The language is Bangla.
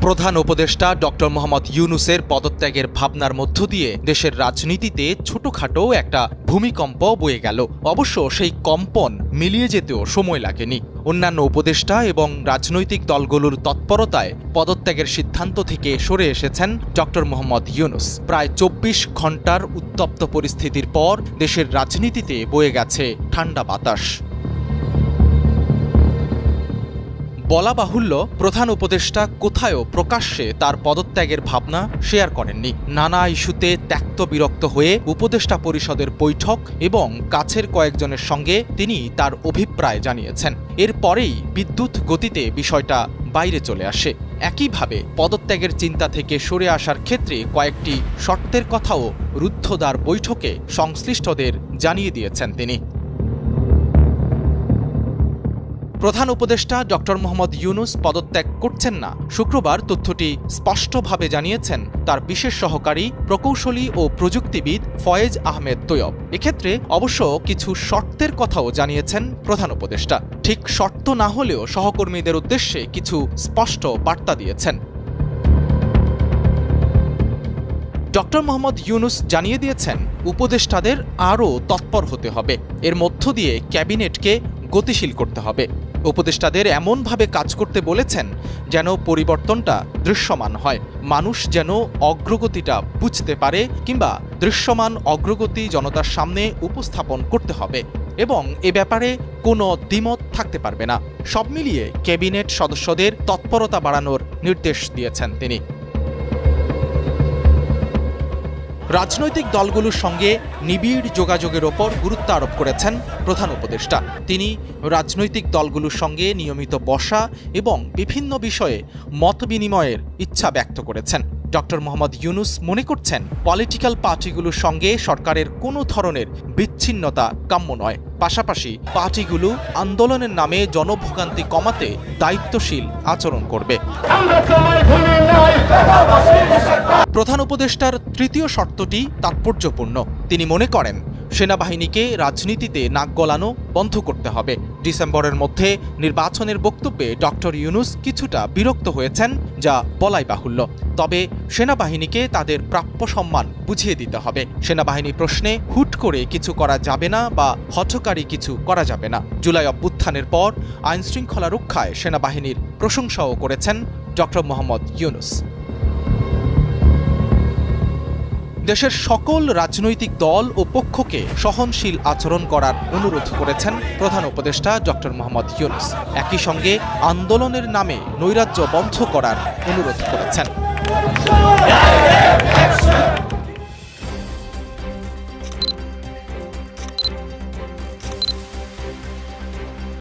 প্রধান উপদেষ্টা ডক্টর মোহাম্মদ ইউনূসের পদত্যাগের ভাবনার মধ্য দিয়ে দেশের রাজনীতিতে ছোটখাটো একটা ভূমিকম্প বয়ে গেল। অবশ্য সেই কম্পন মিলিয়ে যেতেও সময় লাগেনি। অন্যান্য উপদেষ্টা এবং রাজনৈতিক দলগুলোর তৎপরতায় পদত্যাগের সিদ্ধান্ত থেকে সরে এসেছেন ডক্টর মোহাম্মদ ইউনূস। প্রায় ২৪ ঘণ্টার উত্তপ্ত পরিস্থিতির পর দেশের রাজনীতিতে বয়ে গেছে ঠান্ডা বাতাস। বলা বাহুল্য, প্রধান উপদেষ্টা কোথায়ও প্রকাশ্যে তার পদত্যাগের ভাবনা শেয়ার করেননি। নানা ইস্যুতে ত্যক্ত বিরক্ত হয়ে উপদেষ্টা পরিষদের বৈঠক এবং কাছের কয়েকজনের সঙ্গে তিনি তার অভিপ্রায় জানিয়েছেন। এরপরেই বিদ্যুৎ গতিতে বিষয়টা বাইরে চলে আসে। একইভাবে পদত্যাগের চিন্তা থেকে সরে আসার ক্ষেত্রে কয়েকটি শর্তের কথাও রুদ্ধদ্বার বৈঠকে সংশ্লিষ্টদের জানিয়ে দিয়েছেন তিনি। প্রধান উপদেষ্টা ডক্টর মোহাম্মদ ইউনূস পদত্যাগ করছেন না। শুক্রবার তথ্যটি স্পষ্টভাবে জানিয়েছেন তার বিশেষ সহকারী প্রকৌশলী ও প্রযুক্তিবিদ ফয়েজ আহমেদ তৈয়ব। এক্ষেত্রে অবশ্য কিছু শর্তের কথাও জানিয়েছেন প্রধান উপদেষ্টা। ঠিক শর্ত না হলেও সহকর্মীদের উদ্দেশ্যে কিছু স্পষ্ট বার্তা দিয়েছেন। ডক্টর মোহাম্মদ ইউনূস জানিয়ে দিয়েছেন, উপদেষ্টাদের আরও তৎপর হতে হবে। এর মধ্য দিয়ে ক্যাবিনেটকে গতিশীল করতে হবে। উপদেষ্টাদের এমনভাবে কাজ করতে বলেছেন যেন পরিবর্তনটা দৃশ্যমান হয়, মানুষ যেন অগ্রগতিটা বুঝতে পারে, কিংবা দৃশ্যমান অগ্রগতি জনতার সামনে উপস্থাপন করতে হবে এবং এ ব্যাপারে কোনো দ্বিমত থাকতে পারবে না। সব মিলিয়ে ক্যাবিনেট সদস্যদের তৎপরতা বাড়ানোর নির্দেশ দিয়েছেন তিনি। রাজনৈতিক দলগুলোর সঙ্গে নিবিড় যোগাযোগের ওপর গুরুত্ব আরোপ করেছেন প্রধান উপদেষ্টা। তিনি রাজনৈতিক দলগুলোর সঙ্গে নিয়মিত বসা এবং বিভিন্ন বিষয়ে মত বিনিময়ের ইচ্ছা ব্যক্ত করেছেন। ডক্টর মোহাম্মদ ইউনূস মনে করছেন, পলিটিক্যাল পার্টিগুলোর সঙ্গে সরকারের কোনো ধরনের বিচ্ছিন্নতা কাম্য নয়। পাশাপাশি পার্টিগুলো আন্দোলনের নামে জনভোগান্তি কমাতে দায়িত্বশীল আচরণ করবে। প্রধান উপদেষ্টার তৃতীয় শর্তটি তাৎপর্যপূর্ণ। তিনি মনে করেন, সেনাবাহিনীকে রাজনীতিতে নাক গলানো বন্ধ করতে হবে। ডিসেম্বরের মধ্যে নির্বাচনের বক্তব্যে ডক্টর ইউনূস কিছুটা বিরক্ত হয়েছেন, যা বলাই বাহুল্য। তবে সেনাবাহিনীকে তাদের প্রাপ্য সম্মান বুঝিয়ে দিতে হবে। সেনাবাহিনী প্রশ্নে হুট করে কিছু করা যাবে না বা হঠকারী কিছু করা যাবে না। জুলাই অভ্যুত্থানের পর আইনশৃঙ্খলা রক্ষায় সেনাবাহিনীর প্রশংসাও করেছেন ডক্টর মোহাম্মদ ইউনূস। দেশের সকল রাজনৈতিক দল ও পক্ষকে সহনশীল আচরণ করার অনুরোধ করেছেন প্রধান উপদেষ্টা ডক্টর মোহাম্মদ ইউনূস। একই সঙ্গে আন্দোলনের নামে নৈরাজ্য বন্ধ করার অনুরোধ করেছেন।